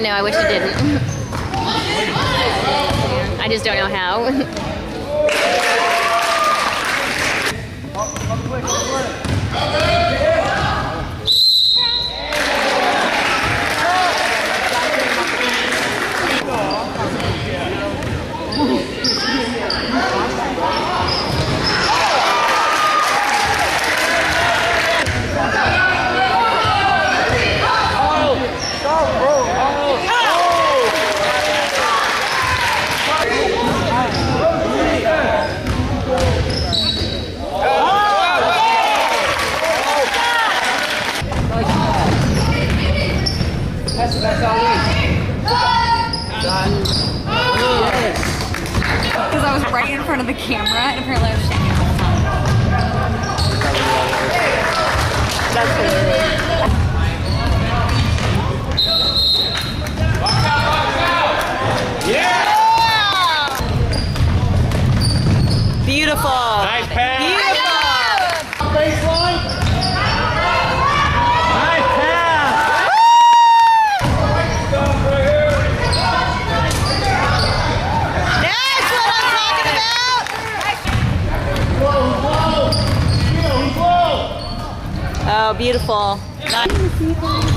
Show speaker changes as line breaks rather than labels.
know, I wish it didn't. I just don't know how.
Because I was right in front of the camera and apparently I was shaking all the time.
That's hilarious.
Yeah!
Beautiful.
Nice pass.
Beautiful.
Baseline. Nice pass.
That's what I'm talking about. Oh, beautiful. Nice.